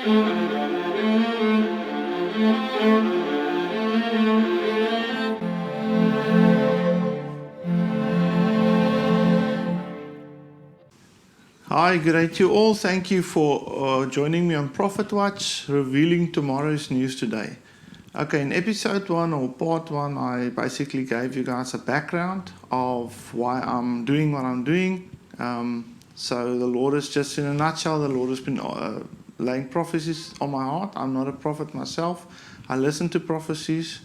Hi, good day to you all. Thank you for joining me on Prophet Watch, revealing tomorrow's news today. Okay, in episode 1 or part 1, I basically gave you guys a background of why I'm doing what I'm doing. So the Lord is just, in a nutshell, the Lord has been laying prophecies on my heart. I'm not a prophet myself. I listen to prophecies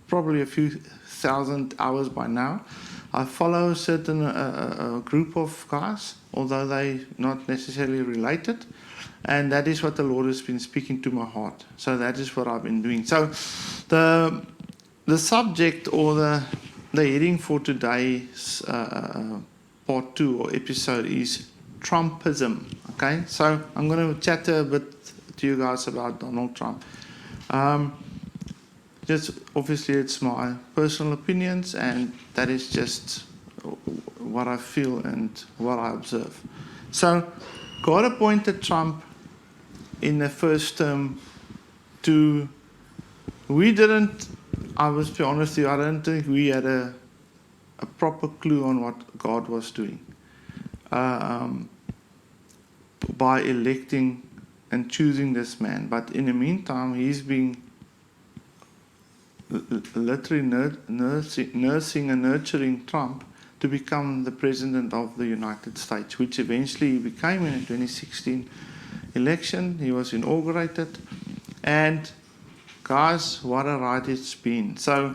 probably a few thousand hours by now. I follow a certain group of guys, although they're not necessarily related, and that is what the Lord has been speaking to my heart. So that is what I've been doing. So the subject or the heading for today's part 2 or episode is Trumpism. Okay, so I'm going to chat a bit to you guys about Donald Trump. Just obviously it's my personal opinions, and that is just what I feel and what I observe. So God appointed Trump in the first term to, I must be honest with you, I don't think we had a proper clue on what God was doing by electing and choosing this man. But in the meantime, he's being literally nursing and nurturing Trump to become the president of the United States, which eventually he became in the 2016 election. He was inaugurated, and guys, what a ride it's been. So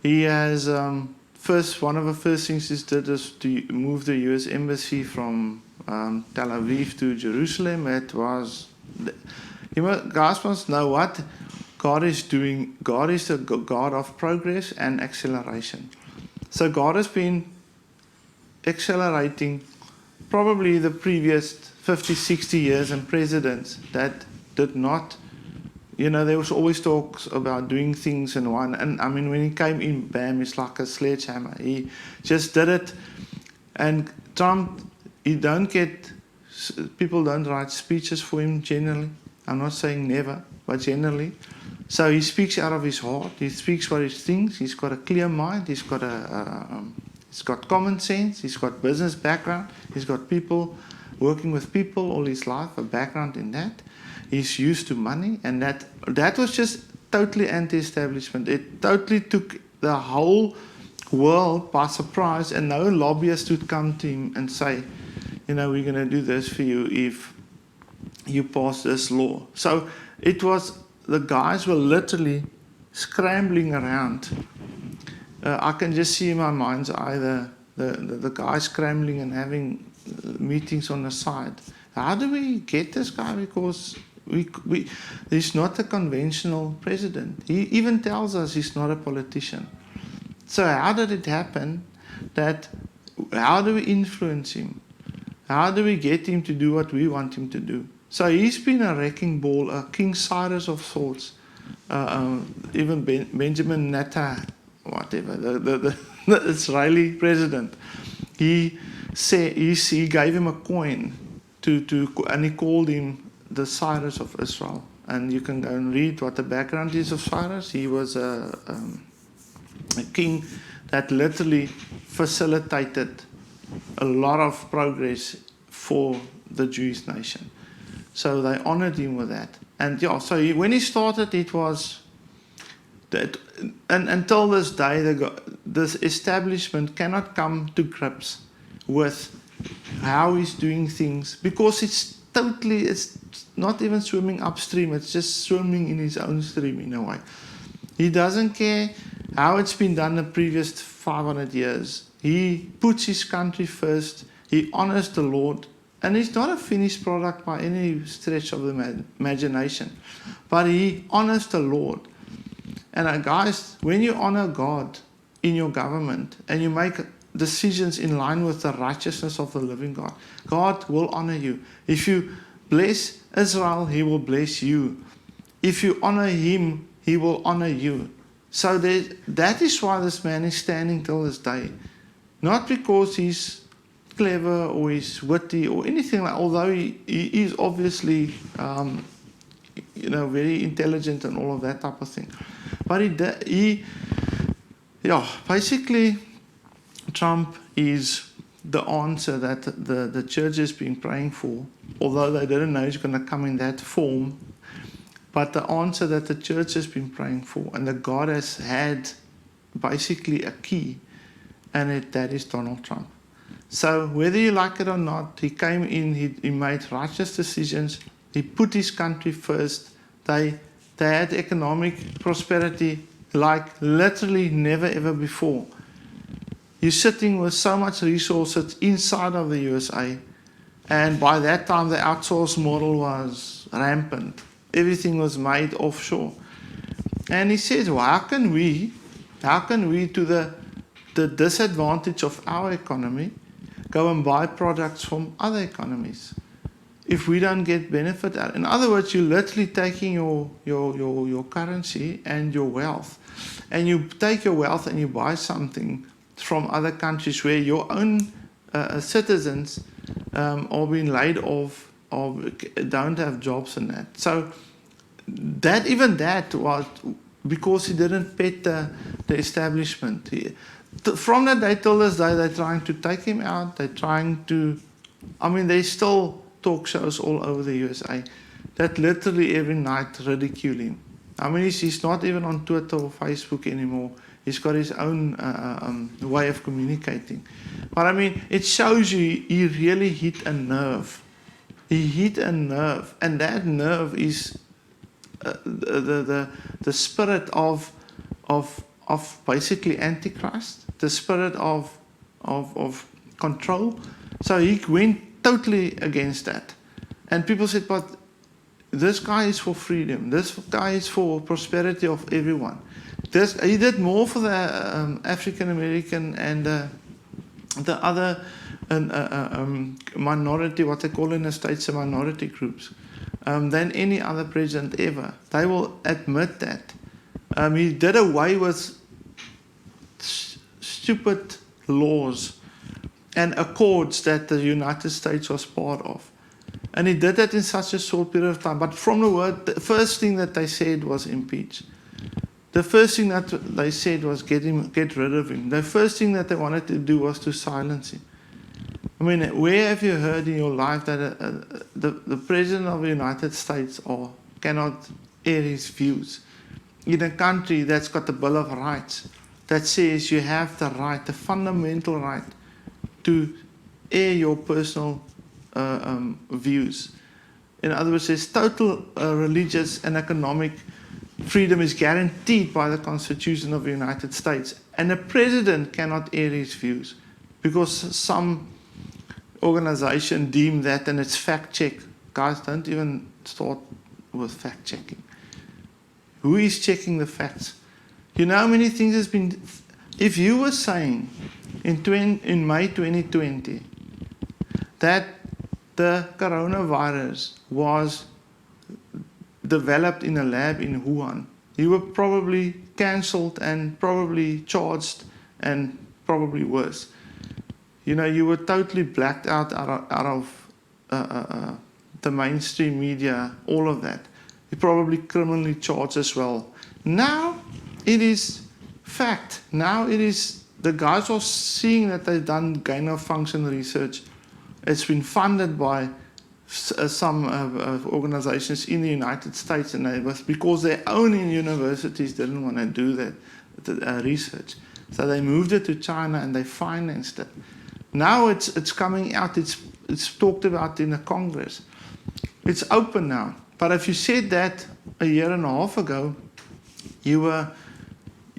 he has one of the first things he did is to move the U.S. embassy from Tel Aviv to Jerusalem. It was, guys must know what God is doing. God is a God of progress and acceleration. So God has been accelerating probably the previous 50, 60 years, and presidents that did not, there was always talks about doing things in one. And I mean, when he came in, bam, it's like a sledgehammer. He just did it. And Trump, people don't write speeches for him generally. I'm not saying never, but generally. So he speaks out of his heart. He speaks what he thinks. He's got a clear mind. He's got common sense. He's got business background. He's got working with people all his life, a background in that. He's used to money, and that was just totally anti-establishment. It totally took the whole world by surprise, and no lobbyist would come to him and say, we're going to do this for you if you pass this law. So it was, the guys were literally scrambling around. I can just see in my mind's eye the guys scrambling and having meetings on the side. How do we get this guy? Because he's not a conventional president. He even tells us he's not a politician. So how did it happen? How do we influence him? How do we get him to do what we want him to do? So he's been a wrecking ball, a King Cyrus of sorts. Even Benjamin Netanyahu, whatever, the Israeli president, he gave him a coin and he called him the Cyrus of Israel. And you can go and read what the background is of Cyrus. He was a king that literally facilitated a lot of progress for the Jewish nation. So they honored him with that. And so when he started, it was that, and until this day, this establishment cannot come to grips with how he's doing things, because it's not even swimming upstream, it's just swimming in his own stream in a way. He doesn't care how it's been done the previous 500 years. He puts his country first, he honors the Lord, and he's not a finished product by any stretch of the imagination, but he honors the Lord. And guys, when you honor God in your government and you make decisions in line with the righteousness of the living God, God will honor you. If you bless Israel, he will bless you. If you honor him, he will honor you. So that is why this man is standing till this day. Not because he's clever or he's witty or anything like, although he is obviously very intelligent and all of that type of thing. But basically, Trump is the answer that the church has been praying for, although they didn't know he's going to come in that form. But the answer that the church has been praying for, and that God has had basically a key, and that is Donald Trump. So whether you like it or not, he came in, he made righteous decisions, he put his country first, they had economic prosperity like literally never ever before. You're sitting with so much resources inside of the USA, and by that time the outsource model was rampant. Everything was made offshore. And he says, well, how can we to the disadvantage of our economy, go and buy products from other economies if we don't get benefit out? In other words, you're literally taking your currency and your wealth, and you take your wealth and you buy something from other countries where your own citizens are being laid off or don't have jobs and that. So that was because he didn't pet the establishment. From that day till this day, they're trying to take him out. They're trying to, there's still talk shows all over the USA that literally every night ridicule him. He's not even on Twitter or Facebook anymore. He's got his own way of communicating. But it shows you he really hit a nerve. He hit a nerve, and that nerve is the spirit of basically Antichrist, the spirit of control. So he went totally against that. And people said, but this guy is for freedom. This guy is for prosperity of everyone. He did more for the African American and the other minority, what they call in the States, minority groups, than any other president ever. They will admit that. He did away with stupid laws and accords that the United States was part of. And he did that in such a short period of time. But from the first thing that they said was impeach. The first thing that they said was get rid of him. The first thing that they wanted to do was to silence him. Where have you heard in your life that the President of the United States cannot air his views in a country that's got the Bill of Rights that says you have the right, the fundamental right, to air your personal views? In other words, there's total religious and economic freedom is guaranteed by the Constitution of the United States, and the president cannot air his views because some organization deemed that, and it's fact-checked. Guys, don't even start with fact-checking. Who is checking the facts? You know how many things has been... If you were saying in May 2020 that the coronavirus was developed in a lab in Wuhan, you were probably cancelled and probably charged and probably worse. You were totally blacked out of the mainstream media, all of that. You're probably criminally charged as well. Now it is fact. Now it is, the guys are seeing that they've done gain-of-function research. It's been funded by some organizations in the United States, and it was because their own universities didn't want to do that research. So they moved it to China and they financed it. Now it's coming out, it's talked about in the Congress. It's open now. But if you said that a year and a half ago, you were,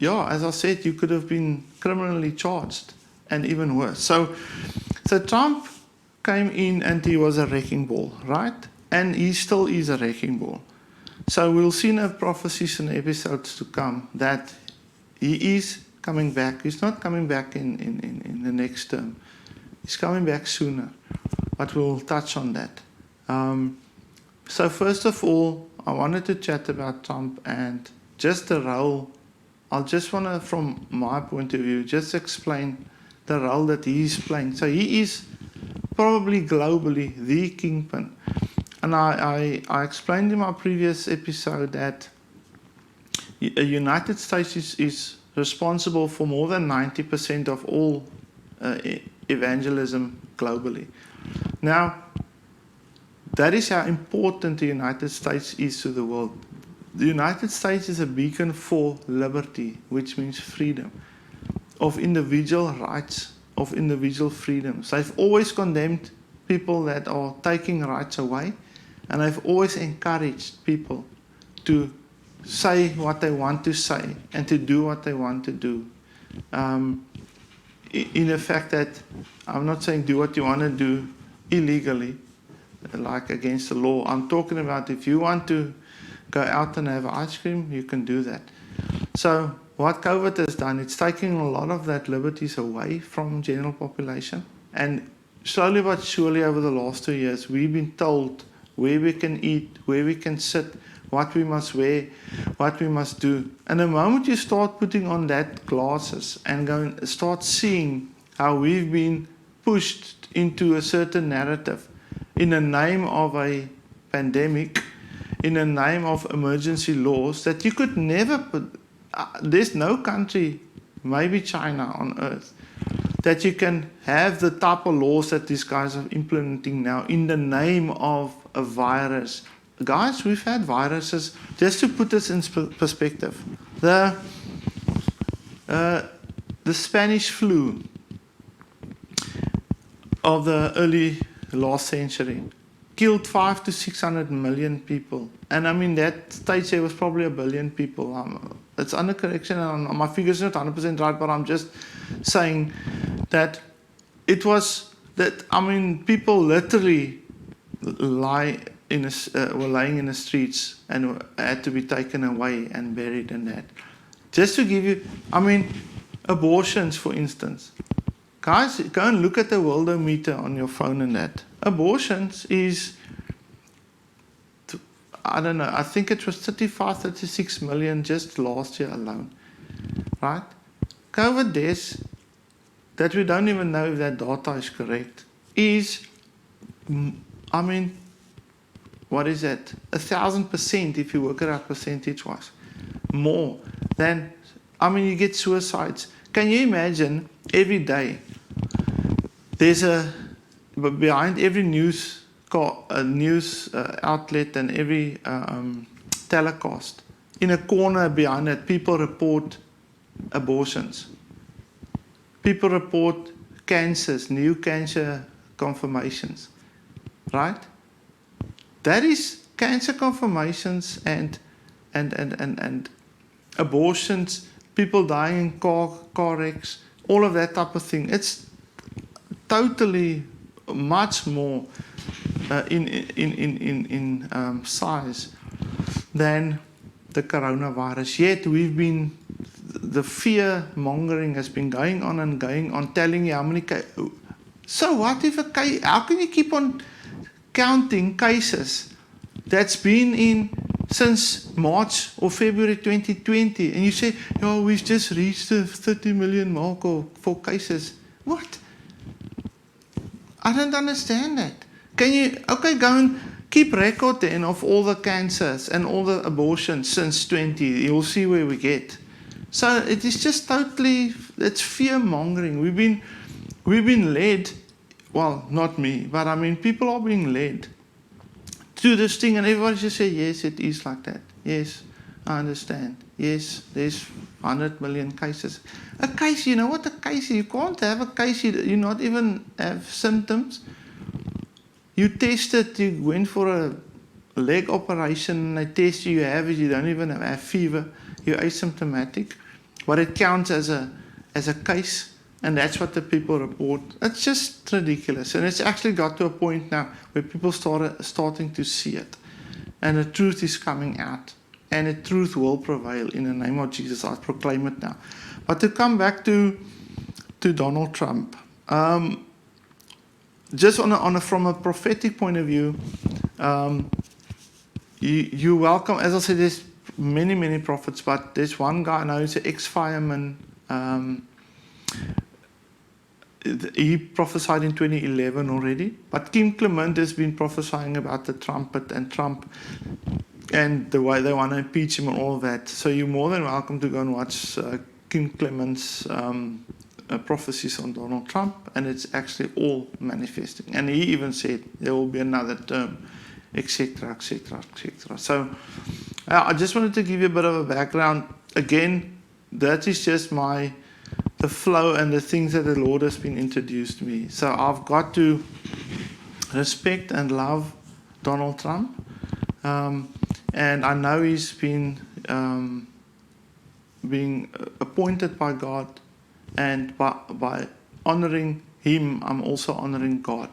as I said, you could have been criminally charged and even worse. So Trump came in and he was a wrecking ball, right? And he still is a wrecking ball. So we'll see in the prophecies and episodes to come that he is coming back. He's not coming back in the next term. He's coming back sooner, but we'll touch on that. So first of all, I wanted to chat about Trump and just the role. I just want to, from my point of view, just explain the role that he's playing. So he is probably globally the kingpin. And I explained in my previous episode that the United States is responsible for more than 90% of all evangelism globally. Now, that is how important the United States is to the world. The United States is a beacon for liberty, which means freedom, of individual rights, of individual freedoms. They've always condemned people that are taking rights away, and they've always encouraged people to say what they want to say and to do what they want to do. In the fact that I'm not saying do what you want to do illegally, like against the law. I'm talking about if you want to go out and have ice cream, you can do that. So what COVID has done, it's taking a lot of that liberties away from general population. And slowly but surely over the last 2 years, we've been told where we can eat, where we can sit, what we must wear, what we must do. And the moment you start putting on that glasses and start seeing how we've been pushed into a certain narrative in the name of a pandemic, in the name of emergency laws that you could never put, there's no country, maybe China on earth, that you can have the type of laws that these guys are implementing now in the name of a virus. Guys, we've had viruses, just to put this in perspective. The Spanish flu of the early last century killed 500 to 600 million people. And I mean, that stage there was probably 1 billion people. It's under correction, and my figures are not 100% right, but I'm just saying that it was that, I mean, people literally were lying in the streets and had to be taken away and buried in that. Just to give you, I mean, abortions, for instance. Guys, go and look at the worldometer on your phone and that. Abortions is, I don't know, I think it was 35, 36 million just last year alone. Right? COVID deaths, that we don't even know if that data is correct, is, I mean, what is that? 1,000% if you work it out percentage-wise. More than, I mean, you get suicides. Can you imagine every day there's behind every news outlet and every telecast, in a corner behind it, people report abortions. People report cancers, new cancer confirmations, right? That is cancer confirmations and abortions, people dying in car wrecks, all of that type of thing. It's totally much more in size than the coronavirus. Yet the fear mongering has been going on and going on, telling you how many cases. So what if how can you keep on counting cases that's been in since March or February 2020, and you say, oh, we've just reached the 30 million mark for cases. What? I don't understand that. Can you, go and keep record then of all the cancers and all the abortions since 20. You'll see where we get. So it is just totally, it's fear-mongering. We've been led, well, not me, but I mean, people are being led to this thing, and everybody just say, yes, it is like that. Yes, I understand. Yes, there's 100 million cases. A case, you know what a case is? You can't have a case, you not even have symptoms. You tested, you went for a leg operation, and they test you have it, you don't even have fever, you're asymptomatic. But it counts as a case, and that's what the people report. It's just ridiculous. And it's actually got to a point now where people starting to see it. And the truth is coming out. And the truth will prevail in the name of Jesus. I proclaim it now. But to come back to Donald Trump, just from a prophetic point of view, you welcome, as I said, there's many prophets, but there's one guy now who's an ex-fireman. he prophesied in 2011 already. But Clement has been prophesying about the trumpet and Trump and the way they want to impeach him and all of that. So you're more than welcome to go and watch Clement's prophecies on Donald Trump, and it's actually all manifesting. And he even said there will be another term, etc., etc., etc. So I just wanted to give you a bit of a background. Again, that is just the flow and the things that the Lord has been introduced to me. So I've got to respect and love Donald Trump, and I know he's been being appointed by God, and by honoring him, I'm also honoring God.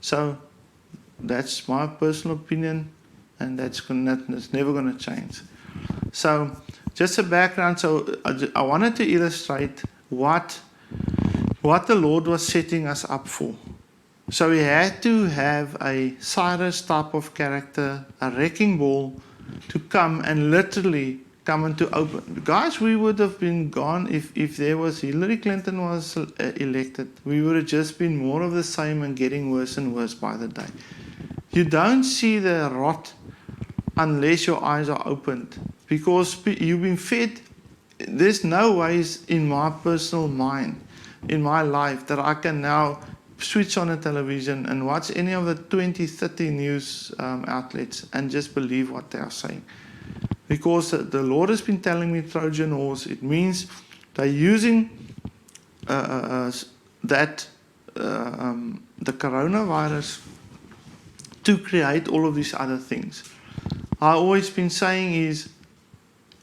So that's my personal opinion, and that's never going to change. So just a background. So I wanted to illustrate what the Lord was setting us up for. So we had to have a Cyrus type of character, a wrecking ball, to come and literally come into open. Guys, we would have been gone if there was Hillary Clinton was elected. We would have just been more of the same and getting worse and worse by the day. You don't see the rot unless your eyes are opened, because you've been fed. There's no ways in my personal mind, in my life, that I can now switch on a television and watch any of the 20, 30 news outlets and just believe what they are saying. Because the Lord has been telling me Trojan horse. It means they're using the coronavirus to create all of these other things. I've always been saying is,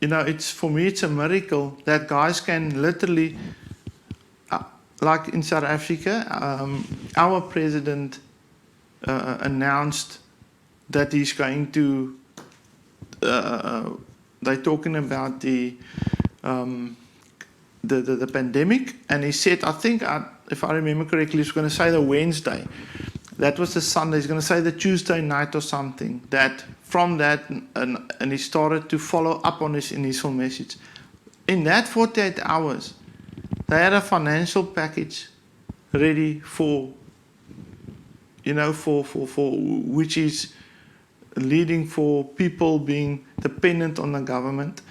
it's for me, it's a miracle that guys can literally, like in South Africa, our president announced that he's going to. They're talking about the pandemic, and he said, I think, if I remember correctly, he's going to say the Wednesday. That was the Sunday. He's going to say the Tuesday night or something. That from that, and he started to follow up on his initial message. In that 48 hours, they had a financial package ready for which is leading for people being dependent on the government.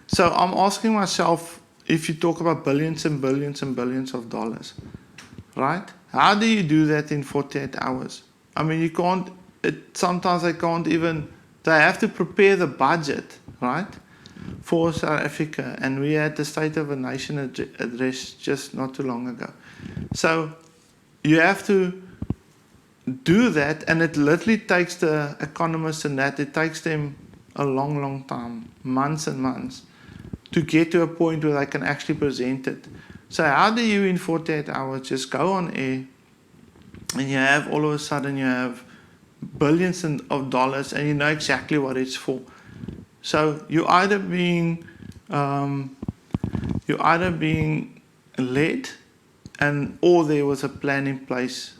So I'm asking myself, if you talk about billions and billions and billions of dollars, right? How do you do that in 48 hours? I mean, you can't, sometimes they can't even, they have to prepare the budget, right, for South Africa. And we had the State of a Nation address just not too long ago. So you have to do that, and it literally takes the economists and that, it takes them a long, long time, months and months, to get to a point where they can actually present it. So how do you in 48 hours just go on air, and you have all of a sudden you have billions of dollars, and you know exactly what it's for? So you're either being led, or there was a plan in place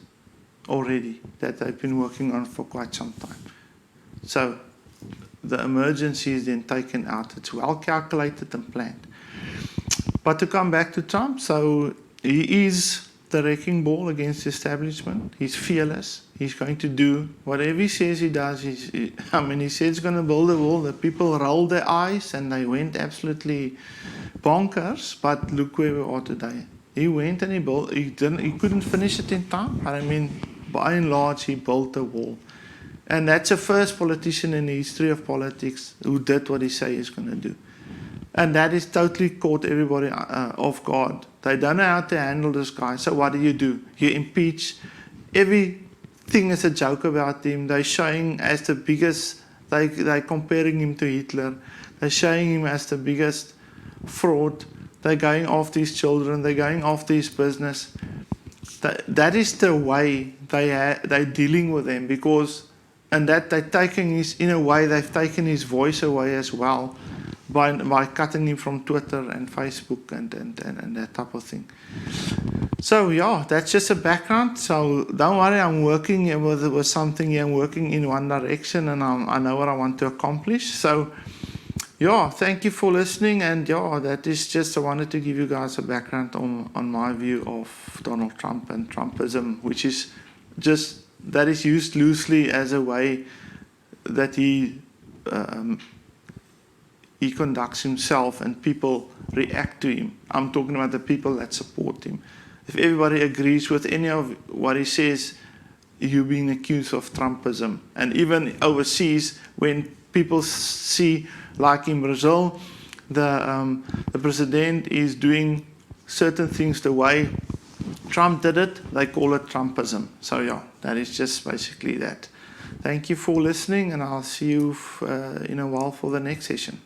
already that they've been working on for quite some time. So the emergency is then taken out. It's well calculated and planned. But to come back to Trump, so he is the wrecking ball against the establishment. He's fearless. He's going to do whatever he says he does. He said he's going to build a wall. The people rolled their eyes and they went absolutely bonkers. But look where we are today. He went and he built. He couldn't finish it in time. But I mean, by and large, he built a wall. And that's the first politician in the history of politics who did what he said he's going to do. And that is totally caught everybody off guard. They don't know how to handle this guy. So what do? You impeach. Everything is a joke about him. They're showing as the biggest, they're comparing him to Hitler. They're showing him as the biggest fraud. They're going after his children. They're going after his business. That is the way they're dealing with him, because, and that they're taking in a way, they've taken his voice away as well by cutting him from Twitter and Facebook and that type of thing. So yeah, that's just a background. So don't worry, I'm working with something here. I'm working in one direction, and I know what I want to accomplish. So Yeah, thank you for listening. And yeah, that is just, I wanted to give you guys a background on my view of Donald Trump and Trumpism, which is just, that is used loosely as a way that he conducts himself and people react to him. I'm talking about the people that support him. If everybody agrees with any of what he says, you're being accused of Trumpism. And even overseas, when people see, like in Brazil, the president is doing certain things the way Trump did it, they call it Trumpism. So yeah, that is just basically that. Thank you for listening, and I'll see you in a while for the next session.